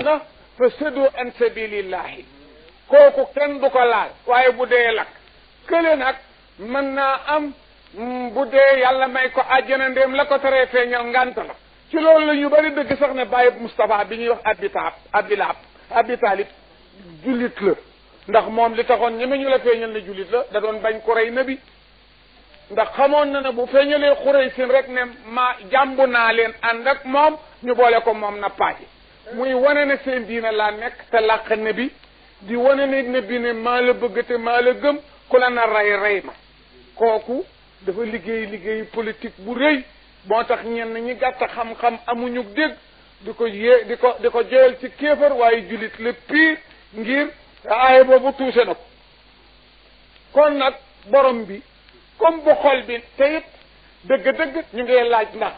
na fa sëddu an sabilillahi kooku kenn du ko laal waaye bu dee lakk kële nag mën naa am bu dee yàlla may ko àjjana ndéem la ko teree feeñal ngant la ci loolu la ñu bari dëgg sax ne bàyyi Moustapha bi ñuy wax Abi Talib jullit la ndax moom li taxoon ñeme ñu la feeñal ne jullit la da doon bañ ko rey nabi ndax xamoon na ne bu feeñalee xurey sin rek ne ma jàmbu naa leen ànd ak moom ñu boole ko moom na paaji muy wane ne seen diina laa nekk te làq nabi di wane ne nabi ne maa la bëgg te maa la gëm ku la na rey ma kooku dafa liggéey politique bu rëy moo tax ñenn ñi gàtt xam-xam amuñu dégg di ko joyal ci kéefar waaye jullit le pire ngir aaye boobu tuuse na ko kon nag borom bi comme bu xol bi te it dëgg-dëgg ñu ngi laaj ndax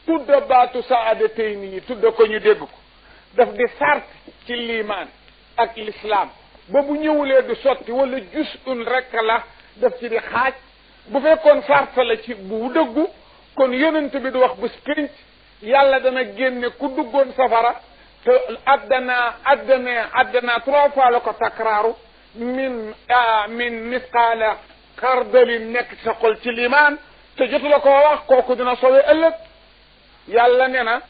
tudda baatu saada tey nii tudda ko ñu dégg ko daf di sart ci liimaan ak l'islam ba bu ñëwulee du sotti wala jus un rek la daf ci di xaaj bu fekkoon sart la ci bu dëggu kon yonent bi du wax bés pénc yàlla dana génne ku duggoon safara te addana 3 fois la ko takraaru min misqaala xardalin nekk ci sa xol ci limaan te jotu la koo wax kooku dina sowe ëllëg yàlla ne na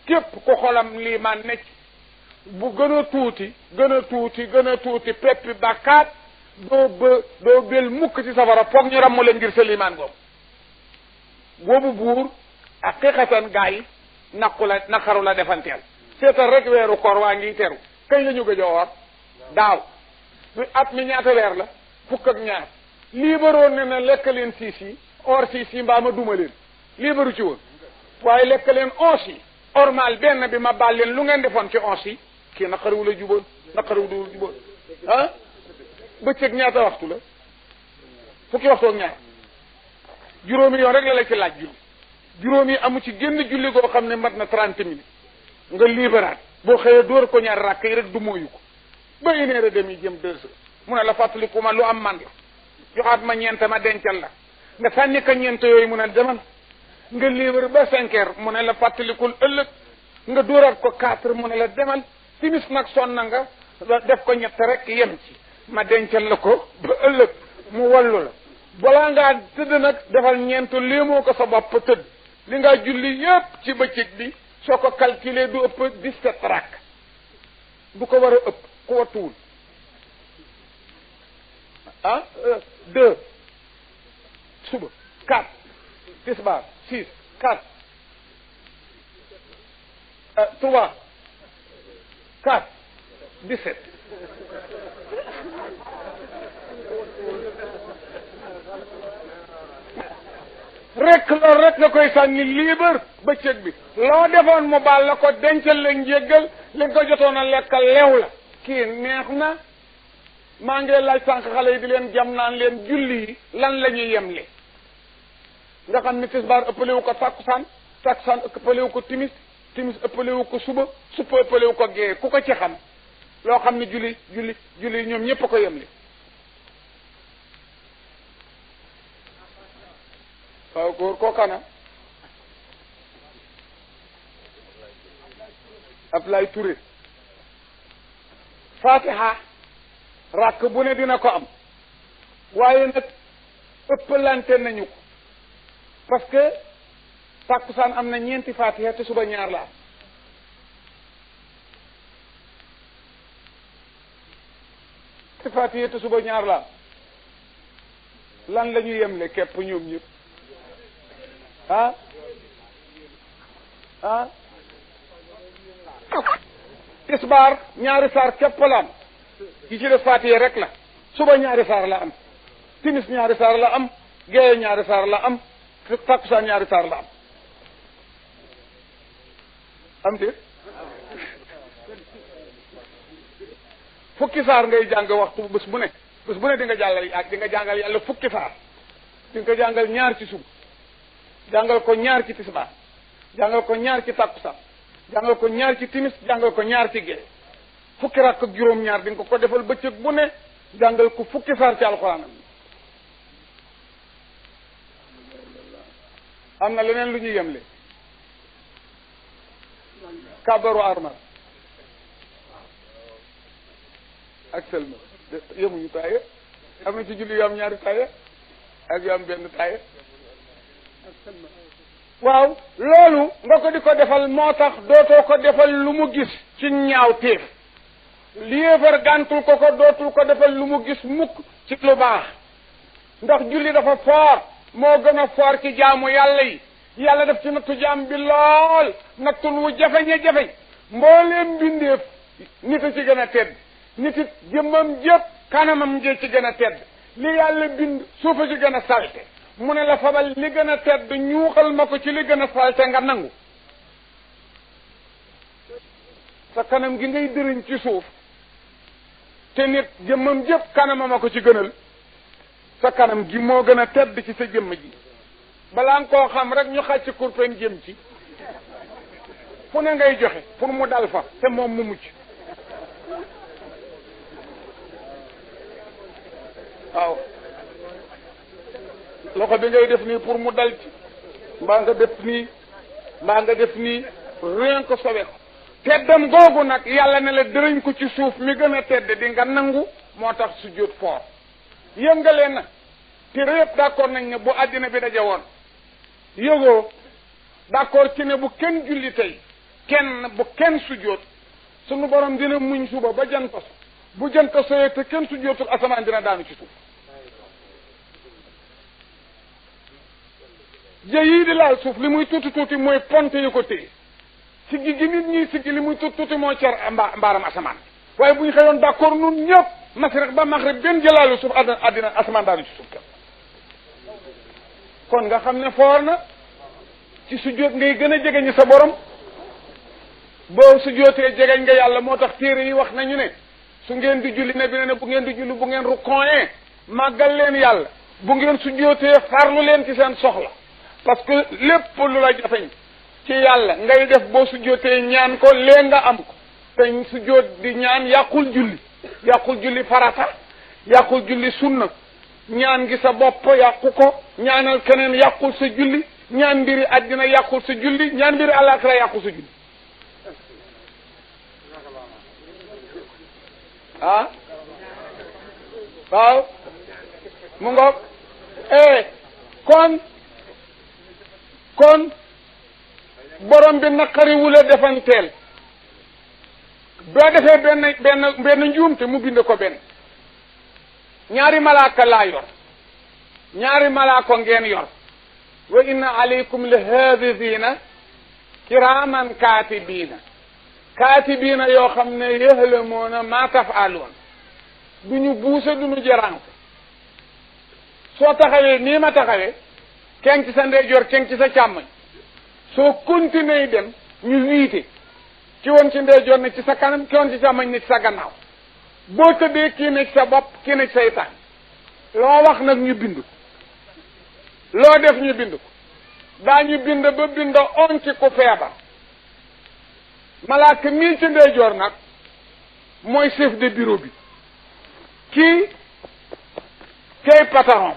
képp ku xolam limaan nekk bu gën a tuuti peppi bàkkaat doo bel mukk ci safara foog ñu ramm la ngir sa limaan boobu buur haqiqatan gaa yi naqaru la defanteel seetal rek weeru koor waa ngi teru kañ la ñu gëj a woor daaw at mi ñaata weer la 12 liibaroon ne na lekk leen 6 yi or 6 yi mbaa ma duma leen liibaru ci woon waaye lekk leen 11 yi ormal benn bi ma baal leen lu ngeen defoon ci 11 yi kii naqariwu la juboon ah bëccëg ñaata waxtu la fukki waxtu ak ñaar juróomi yoon rek la ci laaj juróomi amu ci génn julli goo xam ne mat na 30 minutes nga libéraat boo xëyee dóor ko ñaar rakk yi rek du mooyu ko ba 1h30 jëm 2h mu ne la fàttaliku ma lu am man la joxaat ma ñeent ma dencal la nga sànni ko ñeent yooyu mu ne demal nga libéré ba 5h mu ne la fàttalikul ëllëg nga dóoraat ko 4 mu ne la demal timis nag sonna nga def ko ñett rek yem ci ma dencal la ko ba ëllëg mu wallu la balaa ngaa tëdd nag defal ñeent léemoo ko sa bopp tëdd li ngaa julli yépp ci bëccëg bi soo ko calculé du ëpp 17 rakk du ko war a ëpp ku wattuwul 2 suba 4 tisbaar 6 4 3 4 17 rek loolu rek nga koy sànni liibar bëccëg bi loo defoon mu baal la ko dencal la njéggal li nga ko jotoon a lekkal leew la kii neex na maa ngi laaj sànq xale yi di leen jam naan leen julli yi lan la ñuy yemle nga xam ne tisbaar ëppalewu ko takkusaan ëppalewu ko timis ëppalewu ko suba ëppalewu ko gee ku ko ci xam loo xam ne julli ñoom ñëpp a ko yemle waaw góor kookana Ablaye Touré Fatiha rakk bu ne dina ko am waaye nag ëppalante nañu ko parce que takkusaan am na 4 Fatiha te suba 2 la am te Fatiha te suba 2 la am lan la ñu yemle képp ñoom ñëpp tisbaar 2 saar képp la am yi ci def Fatiha rek la suba 2 saar la am timis 2 saar la am géeye 2 saar la am takkusaan 2 saar la am de fukki saar ngay jàng waxtu bés bu ne di nga jàngal yàlla fukki saar di nga jàngal 2 ci suba jàngal ko 2 ci tisbaar jàngal ko 2 ci takkusaan jàngal ko 2 ci timis jàngal ko 2 ci géeye fukki rakk ak juróom-ñaar di nga ko defal bëccëg bu ne jàngal ko fukki saar ci alxuraan am na leneen lu ñuy yemle kabaru armal ak sëlma yemuñu taaye am na ci julli yu am ñaari taaye ak yu am benn taaye ak sëlma waaw loolu nga ko di ko defal moo tax dootoo ko defal lu mu gis ci ñaaw téef liéefar gàntul ko dootul ko defal lu mu gis mukk ci lu baax ndax julli dafa foor moo gën a foor ci jaamu yàlla yi yàlla def ci nattu jaam bi lool nattul wu jafeñ mbooleem mbindeef nit a ci gën a tedd nit it jëmmam jëpp kanamam jee ci gën a tedd li yàlla bind suufa ci gën a salte mu ne la fabal li gën a tedd ñuuxal ma ko ci li gën a salte nga nangu sa kanam gi ngay dëriñ ci suuf te nit jëmmam jëpp kanamam a ko ci gënal sa kanam gi moo gën a tedd ci sa jëmm ji balaa nga koo xam rek ñu xàcc kurpen jëm ci fu ne ngay joxe pour mu dal fa te moom mu mucc waaw loxo bi ngay def nii pour mu dal ci mbaa nga def nii mbaa nga def nii rien que sobe ko teddam googu nag yàlla ne la dërëñ ko ci suuf mi gën a tedd di nga nangu moo tax sujjóot foor yëngalee na te yëpp d'accord nañ ne bu àddina bi daje woon yëgoo d'accord ci ne bu kenn julli tey bu kenn sujjóot sunu borom dina muñ suba ba jant so bu jant soyee te kenn sujjóotul asamaan dina daanu ci suuf jë yii di laal suuf li muy tuuti tuuti mooy ponte yu ko téye siggi gi nit ñi siggi li muy tuuti tuuti moo cer mbaaram asamaan waaye bu ñu xëyoon d'accord nun ñëpp masriq ba maghrib benn jëlaalu suuf àddina asamaan daanu ci suuf kon nga xam ne foor na ci sujjóot ngay gën a jegeñ sa borom boo sujjóotee jegeñ nga yàlla moo tax téere yi wax nañu ne su ngeen di julli ne bi ne bu ngeen di julli bu ngeen rukkooyee màggal leen yàlla bu ngeen sujjóotee farlu leen ci seen soxla parce que lépp lu la jafeñ ci yàlla ngay def boo sujjóotee ñaan ko lee nga am ko te sujjóot di ñaan yàqul julli farata yàqul julli sunna ñaan gi sa bopp yàqu ko ñaanal keneen yàqul sa julli ñaan mbiri àddina yàqul sa julli ñaan mbiri àllaaxira yàqul sa julli ah waaw mu ngoog kon borom bi naqari wula defanteel boo defee benn njuumte mu bind ko benn ñaari malaaka laa yor ñaari malaaka ngeen yor wa inna alaykum la haafizina kiraman kaatibiina yoo xam ne ya'lamuuna maa taf'aluun duñu buuse duñu jaraan soo taxawee nii ma taxawee kenn ci sa ndeyjoor kenn ci sa càmmoñ soo continuer dem ñu wiite ki woon ci ndeyjoor ne ci sa kanam ki woon ci càmmoñ ne ci sa gannaaw boo tëddee kii ne ci sa bopp kii ne ci say tànk loo wax nag ñu bind loo def ñu bind ko daañu bind ba bind on ci ku feebar malaaka mii ci ndeyjoor nag mooy chef de bureau bi kii kay patron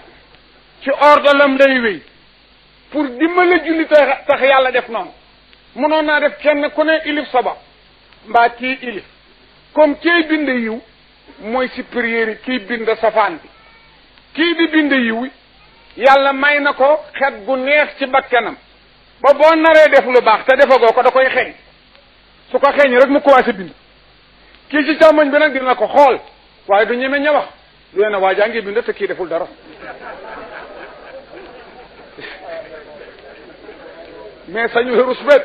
ci ordre lam lay wéy pour dimbale julli tax yàlla def noonu mënoon naa def kenn ku ne ilif sa bopp mbaa kii ilif comme kiy bind yiw mooy supérieur yi kiy bind safaan bi kii di bind yiw yàlla may na ko xet gu neex ci bakkanam ba boo naree def lu baax te defagoo ko da koy xeeñ su ko xeeñ rek mu commencé bind kii ci càmmoñ bi nag dina ko xool waaye du ñeme ña wax du ne waa jaa ngi bind te kii deful dara mais sañu rus bet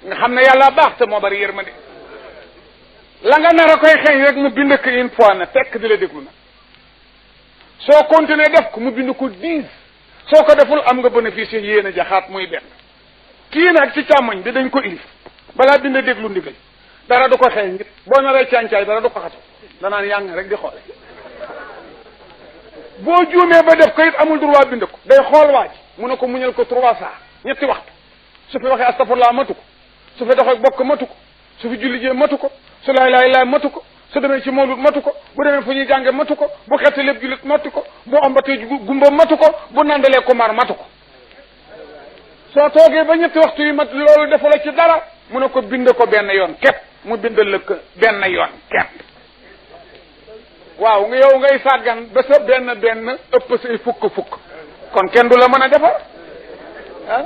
nga xam ne yàlla baax te moo bari yërmande la nga nar a koy xeeñ rek mu bind ko une fois na fekk di la déglu na soo continuer def ko mu bind ko 10 soo ko deful am nga bénéfice yéen a jaxaat muy benn kii nag ci càmmoñ bi dañ ko ilif balaa bind déglu ndigal dara du ko xeeñ nit boo naree càncaay dara du ko xatu danaan yàng rek di xoole boo juumee ba def ko it amul droit bind ko day xool waaj mu ne ko muñal ko 3 saa ñetti waxtu su fi waxee astafurlaa matu ko su fi doxee bokk matu ko su fi julli jee matu ko su laa ilaaha illallaah matu ko su demee ci mawlud matu ko bu demee fu ñuy jànge matu ko bu xetti lépp jullit matu ko bu ambatee gumba matu ko bu nandalee ko mar matu ko soo toogee ba ñetti waxtu yi mat loolu defu la ci dara mu ne ko bind ko benn yoon képp mu bindal la ko benn yoon képp waaw nga yow ngay sàggan ba sa benn ëpp say fukk kon kenn du la mën a defar ah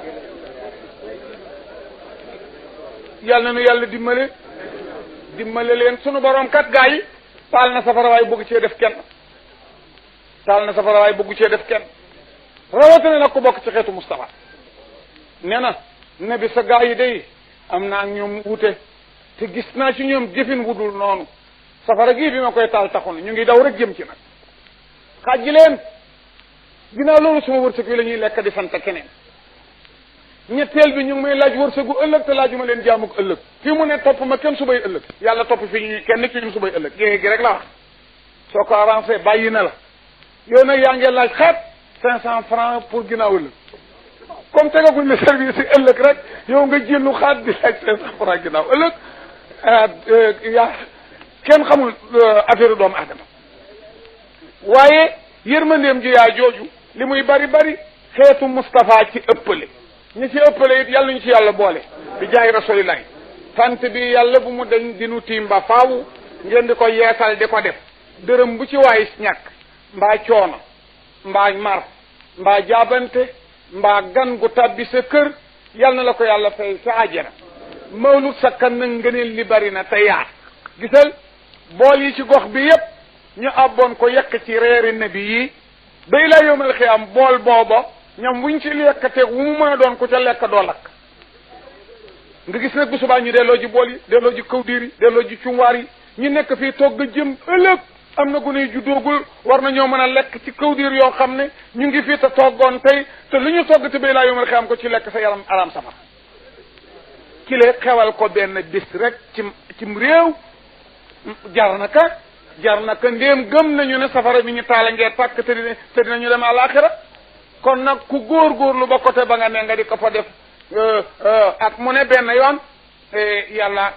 yàlla na nu yàlla dimbale leen sunu borom kat gaa yi taal na safara waay bëgg cee def kenn rawatina nag ko bokk ci xeetu Mustafa nee na nabi sa gaa yi day am naa ñoom wute te gis naa ci ñoom jëfin wudul noonu safara gii bi ma koy taal taxoon ñu ngi daw rek jëm ci nag xaaj ji leen ginnaaw loolu suma wërsëg wi la ñuy lekk di sant keneen ñetteel bi ñu ngi may laaj wërsëgu ëllëg te laajuma leen jaamug ëllëg fii mu ne topp ma kenn subay ëllëg yàlla topp fi ñu kenn ci ñun subay ëllëg géege gi rek la wax soo ko avancé bàyyi na la yow nag yaa ngi laaj xeet 500 francs pour ginnaaw ëllëg comme tegaguñ la service yi ëllëg rek yow nga jëndu xaat di laaj 500 francs ginnaaw ëllëg yaa kenn xamul affaire doomu aadama waaye yërmandeem ji yaa jooju li muy bari xeetu Moustapha ci ëppale ñi ci ëppale it yàlla ñu ci yàlla boole bi jaay rasulillahi tant bi yàlla bu mu dañ dinu tiim ba faaw ngeen di ko yeesal di ko def dërëm bu ci waay ñàkk mbaa coono mbaa mar mbaa jaabante mbaa gan gu tàbbi sa kër yal na la ko yàlla fay sa àjjana mawlud sa kan na ngëneel li bari na te yaar gisal bool yi ci gox bi yépp ñu abboon ko yekk ci reeri nabi yi day la yowmal xiyaam bool booba ñam wuñ ci lekkateeg wu mu mën a doon ku ca lekk doo lakk nga gis nag bu subaa ñu delloo ji bool yi delloo ji kawdiir yi delloo ji cumwaar yi ñu nekk fii togg jëm ëllëg am na gune yu juddoogul war na ñoo mën a lekk ci kawdiir yoo xam ne ñu ngi fii te toggoon tey te lu ñu togg te bay laa yowmal xiyaam ko ci lekk sa yaram araam safar ki le xewal ko benn bis rek cim réew jar na ka ndéem gëm nañu ne safara bi ñu taala ngee tàkk te dinañu dem àlaxira kon nag ku góorgóorlu ba côté ba nga ne nga di ko fa def ak mu ne benn yoon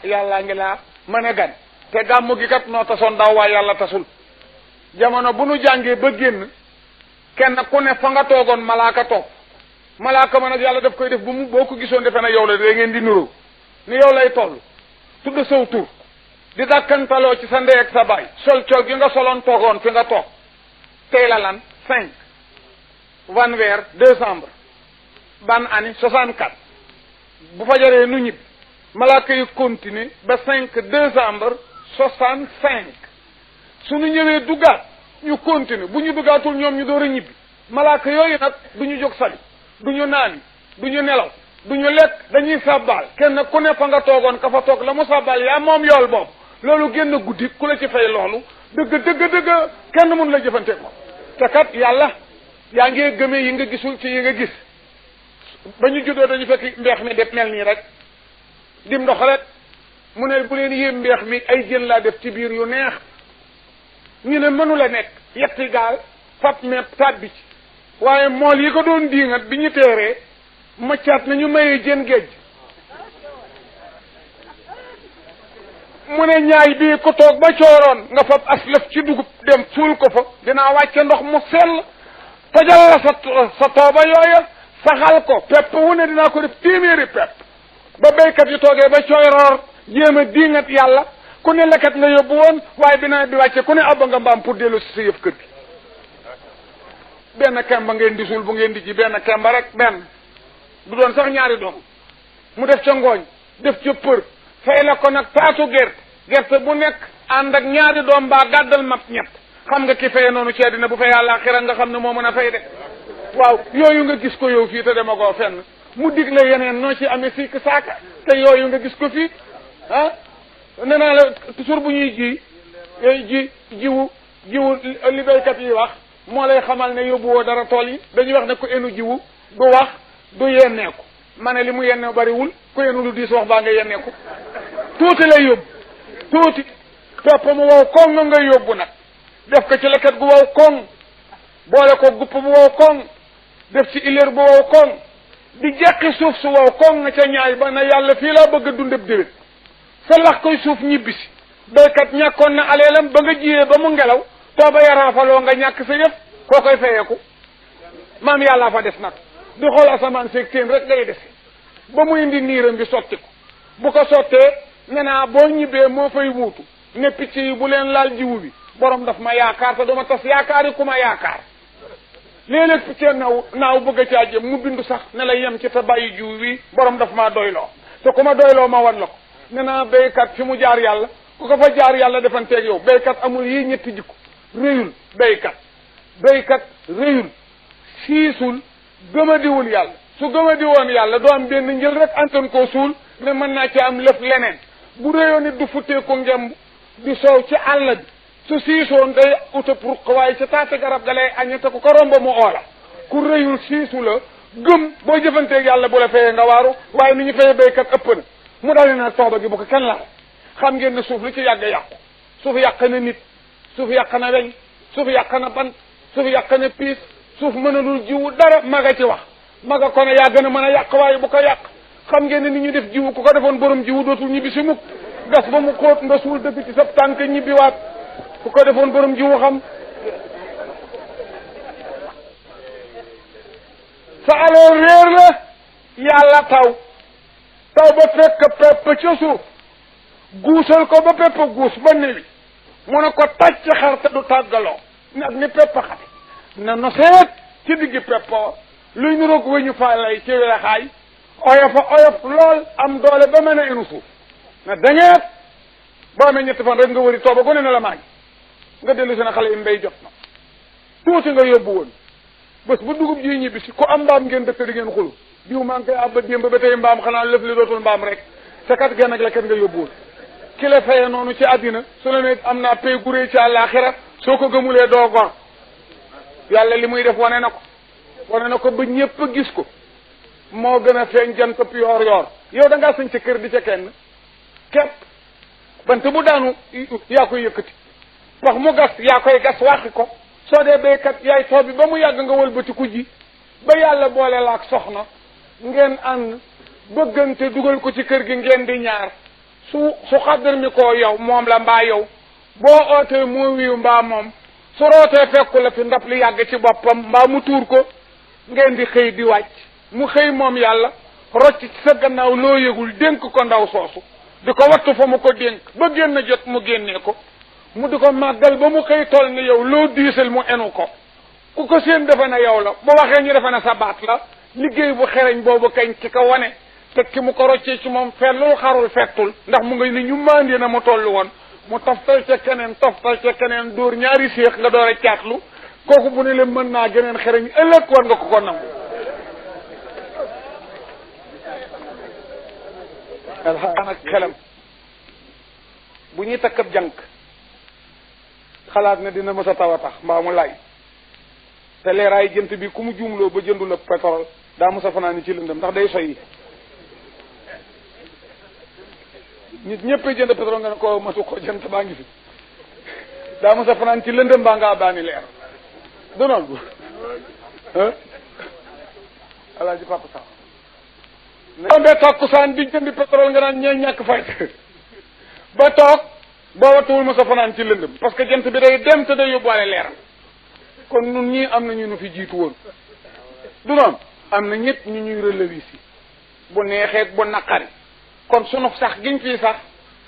yàlla ngi laa mën a gan te gàmmu gi kat noo tasoon daaw waaye yàlla tasul jamono bu nu jàngee ba génn kenn ku ne fa nga toogoon malaaka toog malaaka ma nag yàlla daf koy def bu mu boo ko gisoon defe na yow la da ngeen di nuroo ni yow lay toll tudd saw tur di dàkkantaloo ci sa ndey ak sa baay sol col gi nga soloon toogoon fi nga toog tey la lan 5 weer décembre ban année 64 bu fajaree nu ñibbi malaaka yi continuer ba 5 décembre 65 suñu ñëwee duggaat ñu continuer bu ñu duggaatul ñoom ñu door a ñibbi malaaka yooyu nag du ñu jóg sali du ñu naani du ñu nelaw du ñu lekk dañuy sàbbaal kenn ku ne fa nga toogoon ka fa toog la mu sàbbaal yaa moom yool boobu loolu génn guddi ku la ci fay loolu dëgg kenn mun la jëfante ko te kat yàlla yaa ngi gëmee yi nga gisul ci yi nga gis ba ñu juddoo dañu fekk mbeex mi def mel nii rek dim ndox rek mu ne bu leen yéem mbeex mi ay jën laa def ci biir yu neex ñu ne mënu la nekk yetti gaal fab mepp tàbbi ci waaye mool yi ko doon diingat bi ñu teeree maccaat nañu mayee jën géej mu ne ñaay bii ko toog ba cooroon nga fab aslëf ci dugub dem suul ko fa dinaa wàcce ndox mu sell tojal la sa tooba yooya saxal ko pepp wu ne dinaa ko def téeméeri pepp ba béykat yu toogee ba cooroor jéem a diingat yàlla ku ne lekkat nga yóbbu woon waaye bi nawet bi wàcce ku ne abba nga mbaam pour dellu si sa yëf kër gi benn kemba ngeen di suul bu ngeen di ji benn kemba rek benn du doon sax ñaari doom mu def ca ngooñ def ca për fay la ko nag taatu gerte bu nekk ànd ak ñaari doom baa gàddal map ñett xam nga ki faye noonu ci àddina bu fay àllaaxira nga xam ne moo mën a fay de waaw yooyu nga gis ko yow fii te dema koo fenn mu digle yeneen noo ci amee sikk saaka te yooyu nga gis ko fii ah nee naa la toujours bu ñuy jiwu li béykat yi wax moo lay xamal ne yóbbu woo dara tool yi dañuy wax ne ku enu jiwu du wax du yenneeku ma ne li mu yenne bariwul ku enu lu diis wax baa nga yenneeku tuuti lay yóbbu tuuti pepp mu wow koŋ nga yóbbu nag def ko ci leket gu wow koŋ boole ko gupp bu wow koŋ def ci ileer bu wow koŋ di jeqi suuf su wow koŋ nga ca ñaay ba na yàlla fii laa bëgg a dundeb déwét sa lax koy suuf ñibbisi béykat ñàkkoon na aleelam ba nga jiyee ba mu ngelaw tooba yaraafaloo nga ñàkk sa yëf koo koy fayeeku maam yàllaa fa des nag di xool asamaan seeg teen rek ngay dese ba mu indi niiram bi sotti ko bu ko sottee ne naa boo ñibbee moo fay wuutu ne picc yi bu leen laal jiwu bi borom daf ma yaakaar te dama tas yaakaar yi ku ma yaakaar léeg-léeg picc naaw bëgg a caa jëm mu bindu sax ne la yem ci te bàyyi jiwu bi borom daf maa doyloo te ku ma doyloo ma wan la ko ne naa béykat fi mu jaar yàlla ku ko fa jaar yàlla defanteeg yow béykat amul yii ñetti jikko réyul béykat réyul siisul gëmadiwul yàlla su gëmadi woon yàlla doo am benn njël rek antan koo suul ne mën naa ci am lëf leneen bu réyoon nit du futtee ko ngemb di soow ci àll bi su siisoon day uta pour waaye ca taate garab ga lay añe te ku ko romb mu oola ku réyul siisu la gëm boo jëfanteeg yàlla bu la fayee nga waaru waaye ni ñu fayee béykat ëpp na mu dal na tooba gi bu ko kenn laal xam ngeen ne suuf li ci yàgg yàqu suuf yàq na nit suuf yàq na weñ suuf yàq na bant suuf yàq na piis suuf mënalul jiwu dara maga ci wax maga ko ne yaa gën a mën a yàq waaye bu ko yàq xam ngeen ne ni ñu def jiwu ku ko defoon borom jiwu dootul ñibbi si mukk gas ba mu xóot nga suul dëgg ci sab tànk ñibbiwaat ku ko defoon borom jiwu xam sa aloo réer la yàlla taw ba fekk pepp ca suuf guusal ko ba pepp guus ba newi mu ne ko tàcc xar te du tàggaloo nag ni pepp xati na no seet ci diggi pepp luy niroog wëñu fa lay ci weexaay oyof lool am doole ba mën a inu suuf na dangeet boo amee ñetti fan rek nga wëri tooba gone na la maañ nga dellu si na xale yi mbéy jot na tuuti nga yóbbu woon bés bu dugub ji ñibbi si ku am mbaam ngeen dëkk di ngeen xul diw maa ngi koy abba démb ba tey mbaam xanaa lëf li dootul mbaam rek te kat genn ak la kat nga yóbbu woon ki la fayee noonu ci àddina su la ne am naa pay gu réy ci àllaaxira soo ko gëmulee doo gor yàlla li muy def wane na ko ba ñëpp gis ko moo gën a feeñ jant yoor yow da ngaa sañ ca kër di ca kenn képp bant bu daanu yaa koy yëkkati wax mu gas yaa koy gas waxi ko soo dee béykat yaay too bi ba mu yàgg nga wëlbati ku ji ba yàlla boole la ak soxna ngeen ànd bëggante dugal ko ci kër gi ngeen di ñaar su xaddar mi koo yow moom la mbaa yow boo ootee moo wiiw mbaa moom su rootee fekku la fi ndap li yàgg ci boppam mbaa mu tuur ko ngeen di xëy di wàcc mu xëy moom yàlla rocc ci sa gannaaw loo yëgul dénk ko ndaw soosu di ko wattu fa mu ko dénk ba génn jot mu génnee ko mu di ko màggal ba mu xëy toll ni yow loo diisal mu enu ko ku ko seen defe na yow la bu waxee ñu defe na sa baat la liggéey bu xereñ boobu kañ ci ko wane te ki mu ko roccee ci moom fellul xarul fettul ndax mu ngay ni ñu mandi na mu toll woon mu toftal ca keneen dóor ñaari séex nga door a caatlu kooku bu ne leen mën naa geneen xereñ ëllëg war nga ko nangu alxaan ak xelam bu ñuy takk ab jànk xalaat ne dina mës a taw a tax mbaa mu lay te leeraay jënt bi ku mu juumloo ba jëndul ak pétrole daa mës a fanaan ci lëndëm ndax day soy nit ñëppay jënd pétrole nga ne ko matu ko jënt baa ngi fi daa mës a fanaan ci lëndëm baa ngaa baani leer du noonu alaaji papa sax ne takkusaan di jëndi pétrole nga naan ñee ñàkk fay ba toog boo wattuwul mës a fanaan ci lëndëm parce que jant bi day dem te day yóbbuwaale leeram kon nun ñii am na ñu nu fi jiitu woon du noonu am na ñett ñu ñuy relever si bu neexeet bu naqari kon sunu sax giñ fii sax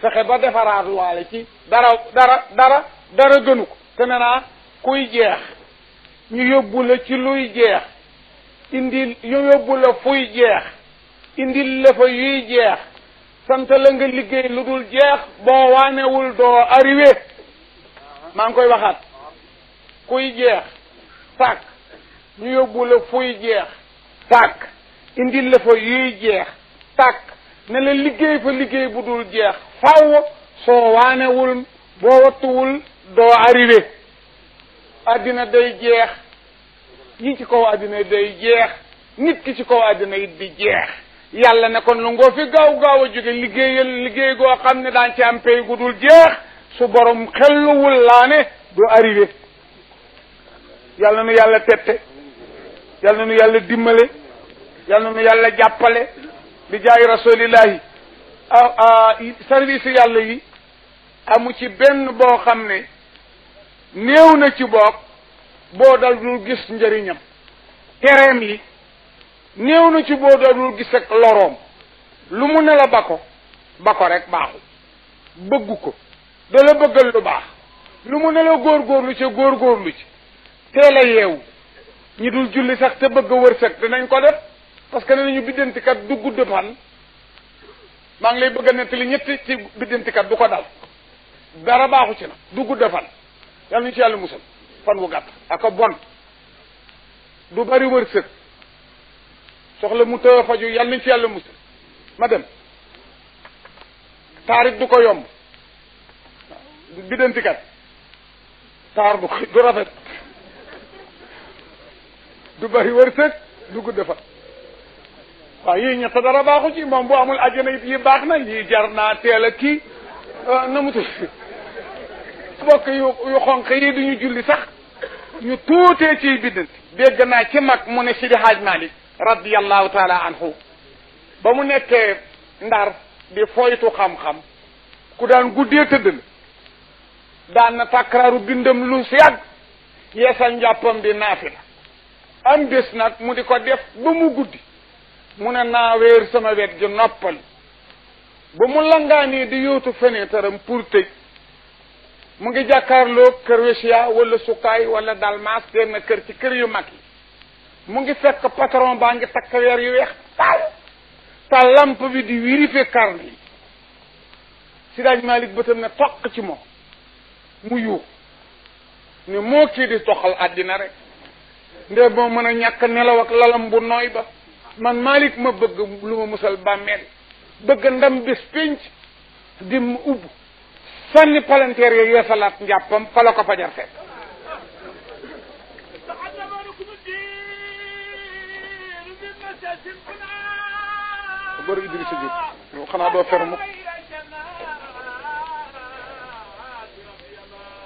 fexe ba defaraat waale ci dara gënu ko te ne naa kuy jeex ñu yóbbu la ci luy jeex indil ñu yóbbu la fuy jeex indil la fa yuy jeex sant la nga liggéey lu dul jeex boo waanewul doo arrivé maa ngi koy waxaat kuy jeex tàkk ñu yóbbu la fuy jeex tàkk indil la fa yuy jeex tàkk ne la liggéey fa liggéey bu dul jeex faw soo waanewul boo wattuwul doo arrivé addina day jeex yi ci kaw addina day jeex nit ki ci kaw addina it di jeex yàlla ne kon lu ngoo fi gaaw a jóge liggéey goo xam ne daan ci am pay gu dul jeex su borom xelluwul laa ne du arrivé yàlla nu yàlla tette yàlla nu yàlla dimbale yàlla nu yàlla jàppale bi jaay rasulillahi service yàlla yi amu ci benn boo xam ne néew na ci boog boo dal dul gis njëriñam tereem yi néew na ci boo dal dul gis ak loroom lu mu ne la ba ko ba ko rek baaxul bëggu ko da la bëggal lu baax lu mu ne la góorgóorlu ci góorgóorlu ci teel a yeewu ñi dul julli sax te bëgg a wërsëg dinañ ko def parce que ne ñu biddantikat du gudd fan maa ngi lay bëgg a nettali ñetti ci biddantikat du ko dal dara baaxu ci na du gudd fan yàlla ñu ci yàlla musal fan wu gàtt aka bon du bari wërsëg soxla mu tëw faju yàlla ñu ci yàlla musal ma dem taarit du ko yomb biddantikat taar du rafet du bari wërsëg du gudd fan waaw yii ñett dara baaxu ci moom bu amul àjjana it yi baax na yii jar naa teel a kii na mu tudd bokk yu xonq yi duñu julli sax ñu tuutee ciy biddanti dégg naa ci mag mu ne Sidi Haaj Malik radiyallahu taala anhu ba mu nekkee Ndar di foytu xam-xam ku daan guddee tëdd la daan na takraaru bindam lu si yàgg yeesal njàppam di naafila am bés nag mu di ko def ba mu guddi mu ne naa wéer sama wet gi noppal ba mu langaanii di yóotu fenêtre am pour tëj mu ngi jàkkaarloo kër Wéchia wala Sukaay wala Dalmas seen na kër ci kër yu mag yi mu ngi fekk patron baa ngi takk weer yu weex ta lamp bi di vérifier carnet yi Sidaaj Malik bëtam ne toq ci moom mu yuux ne moo kii di toxal àddina rek nde moo mën a ñàkk nelaw ak lalam bu nooy ba man Malik ma bëgg lu ma musal bàmmeel bëgg ndam bés pénc di mu ubb sànni palanteer ya yeesalaat njàppam fa la ko fajar fekk góor Idrissa Diop xanaa doo fermu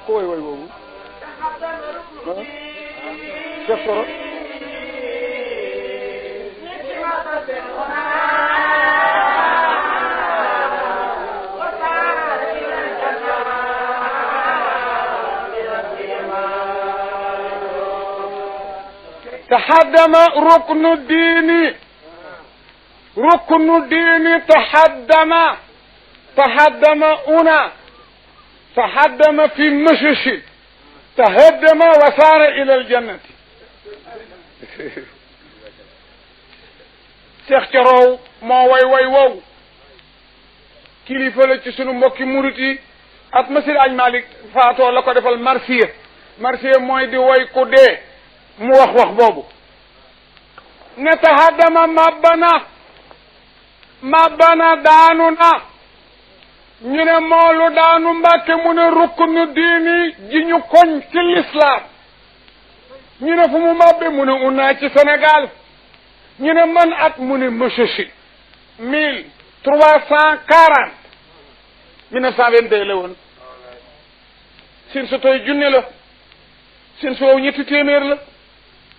ko way way boobu def soro تحدم ركن الدين تحدم هنا تحدم في مشش تهدم وصار الى الجنة Cheikh Thioro moo way wow kilifa la ci sunu mbokki murit yi ak Masir Aj Malik faatoo la ko defal marsiya mooy di way ku dee mu wax boobu ne tahaddama mabbana daanu na ñu ne moolu daanu Mbàkke mu ne ruknu diini ji ñu koñ ci l'islam ñu ne fu mu mabbe mu ne unaa ci Sénégal ñu ne man at mu ne Machachine 1340 1922 la woon sin sa toy junne la sin soow ñetti téeméer la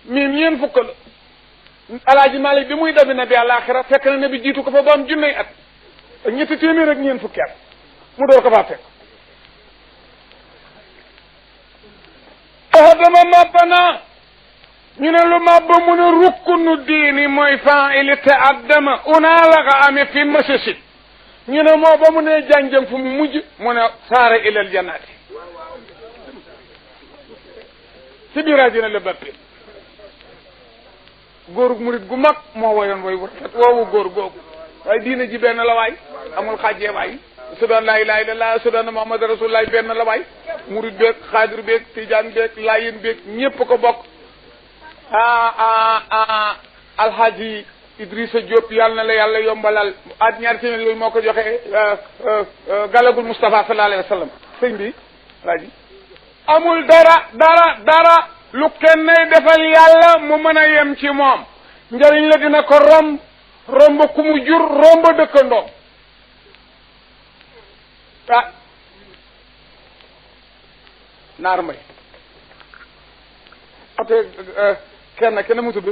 ñeen fukk la Alaaji Malik bi muy dabi nabi àlaxira fekk na nabi jiitu ko fa ba am junney at ak ñetti téeméer ak ñeen fukki at mu door ko faa fekk dama mabbana ñu ne lu mabba mu ne rukkunu diini mooy faa'ili ta'addama unaa la nga amee fi Machachine ñu ne moo ba mu ne jànjam fu mu mujj mu ne saara ilal jannaati ci biir àjjana la bàppee góor murit gu mag moo woyoon way wu rafet woowu góor googu waaye diina ji benn la waay amul xaajee waay ashhadu an laa ilaaha illallaah ashhadu anna muhammadan rasuulullaah benn la waay murit beeg xaadir beeg tijaan beeg laayin beeg ñépp ko bokk alhaji Idrissa Diop yàlla na la yàlla yombalal at ñaari téeméer yooyu moo ko joxe galagul Moustapha sallallahu alayhi wa sallam sëñ bi alhaji amul dara lu kenn defal yàlla mu mën a yem ci moom njëriñ la dina ko romb ku mu jur romb dëkkandoom naar mbay ate kenn mu tudd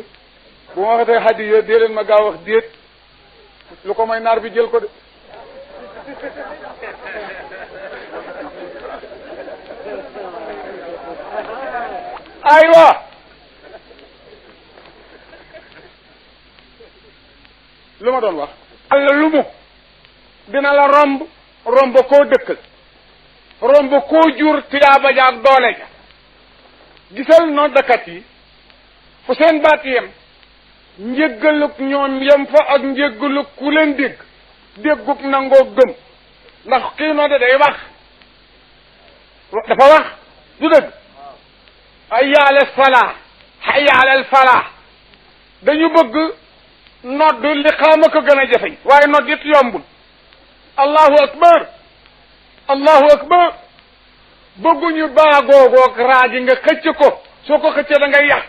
bu ma waxatee hadiya dee leen ma gaaw wax déet lu ko may naar bi jël ko de aywa lu ma doon wax alla lu mu dina la romb koo dëkkal romb koo jur tiyaaba ja ak doole ja gisal noddakat yi fu seen baat yem njëggaluk ñoom yem fa ak njëggaluk ku leen dégguk nangoo gëm ndax kii nodde day wax dafa wax du dëgg hayya ala salaa hayya ala falaa dañu bëgg nodd li xaama ko gën a jafeñ waaye nodd it yombul allahu akbar allahu akbar bëgguñu baagoogoog raaji nga xëcc ko soo ko xëccee da ngay yàq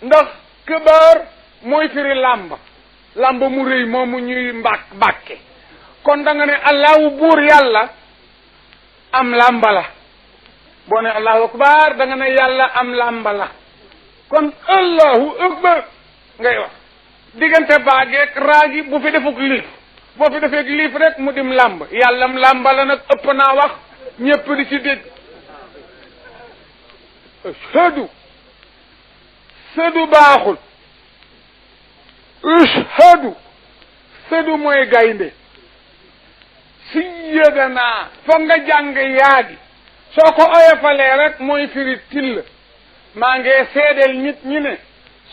ndax kibaar mooy firi làmb mu rëy moomu ñuy bàkke kon da nga ne allahu buur yàlla am làmba la boo ne allahu akbar da nga ne yàlla am làmba la kon allahu akbar ngay wax diggante baageeg raaji bu fi defuk liif boo fi defeeg liif rek mu dim làmb yàllam làmba la nag ëpp naa wax ñëpp di ci dégg sëdu baaxul sëdu mooy gaynde siyyadana foog nga jàng yaagi soo ko oyofalee rek mooy firi till maa ngi seedeel nit ñi ne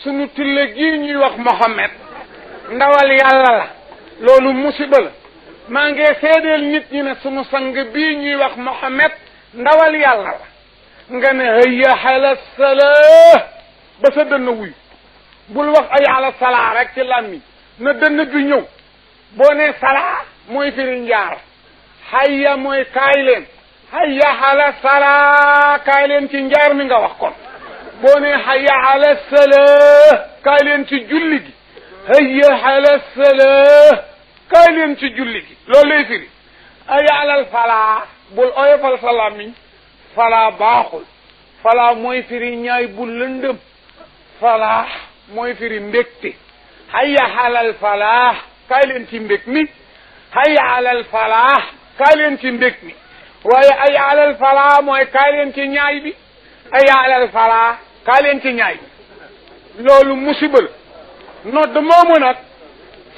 sunu till gii ñuy wax Mohammed ndawal yàlla la loolu musiba la maa ngi seedeel nit ñi ne sunu sang bii ñuy wax Mohammed ndawal yàlla la nga ne hayya ala salaa ba sa dënn wuyu bul wax ay ala salaa rek ci làmmiñ na dënn bi ñëw boo ne salaa mooy firi njaar hayya mooy kaay leen hayya ala salaa kaay leen ci njaar mi nga wax kon boo ne hayya ala salaa kaay leen ci julli gi hayya ala salaa kaay leen ci julli gi loolu lay firi hayya alal falaa bul oyofal sa làmmiñ falaa baaxul falaa mooy firi ñaay bu lëndëm falaa mooy firi mbégte hayya alal falaa kaay leen ci mbég mi hayya alal falaa kaay leen ci mbég mi waaye hayya alal falaa mooy kaay leen ci ñaay bi hayya alal falaa kaay leen ci ñaay bi loolu musiba la nodd moomu nag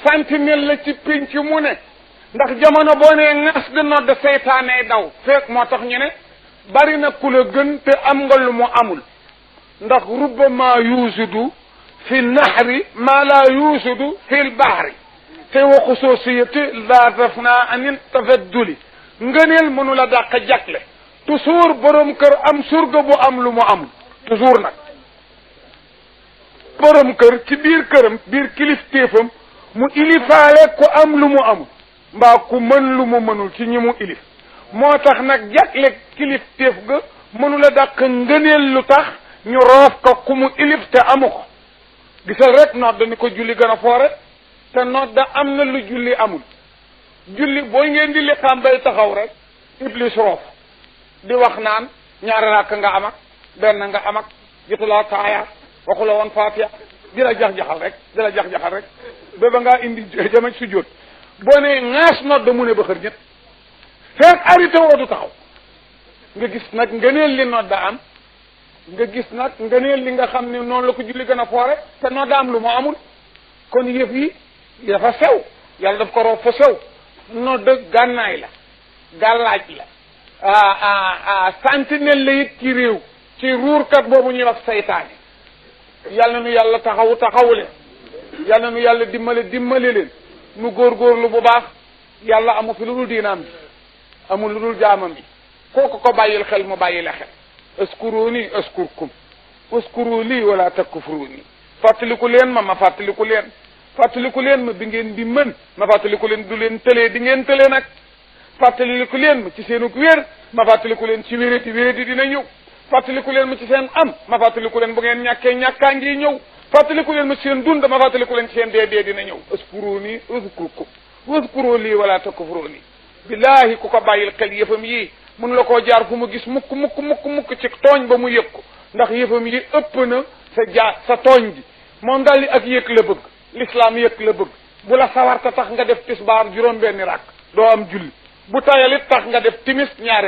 sentinelle la ci pénc mu ne ndax jamono boo nee ŋas di nodd seytaane daw fekk moo tax ñu ne bari na ku la gën te am nga lu mu amul ndax rubbama yuusudu fi nahri ma la yuusudu fi lbahri te wa xususiyati la dafna anin tafadduli ngëneel mënu la dàq jagle toujours borom kër am surga bu am lu mu amul toujours nag borom kër ci biir këram biir kilifteefam mu ilifaale ku am lu mu amul mbaa ku mën lu mu mënul ci ñi mu ilif moo tax nag jagle kilifteef ga mënu la dàq ngëneel lu tax ñu roof ko ku mu ilif te amu ko gisal rek nodd ni ko julli gën a foore te nodd am na lu julli amul julli booy ngeen di liqaam bay taxaw rek iblis roof di wax naan ñaari rakk nga am ak benn nga am ak jotulaa taaya waxula woon Faatiha di la jax-jaxal rek ba ba ngaa indi jama sujjóot boo ne ŋaas nodd mu ne ba xër ñett fekk arrêté woo du taxaw nga gis nag ngëneel li nodd am nga gis nag ngëneel li nga xam ne noonu la ko julli gën a foore te nodd am lu mu amul kon yëf yi dafa sew yàlla daf ko roof fa sew nodd gànnaay la gàllaaj la sentinelle la it ci réew ci ruurkat boobu ñuy wax saytaane yàlla nu yàlla taxawu leen yàlla nu yàlla dimbale leen nu góorgóorlu bu baax yàlla amu fi lu dul diinaam bi amul lu dul jaamam bi kooku ko bàyyil xel mu bàyyi la xel askuruni askurkum waskuru lii wala takfuruni fàttaliku leen ma fàttaliku leen ma bi ngeen di mën ma fàttaliku leen du leen tëlee di ngeen tëlee nag fàttaliku leen ma ci seenug wér ma fàttaliku leen ci wéradi dina ñëw fàttaliku leen ma ci seen am ma fàttaliku leen bu ngeen ñàkkee ñàkkaa ngi ñëw fàttaliku leen ma ci seen dund ma fàttaliku leen ci seen dee dina ñëw askuruni askurkum waskuru lii wala takfuruni billahi ku ko bàyyil xel yëfam yii mun la koo jaar fu mu gis mukk ci tooñ ba mu yëg ko ndax yëfam yi ëpp na sa tooñ gi moom daal li ak yëg la bëgg l'islam yëg la bëgg bu la sawarta tax nga def tisbaar juróom benni rakk doo am julli bu tayalit tax nga def timis ñaare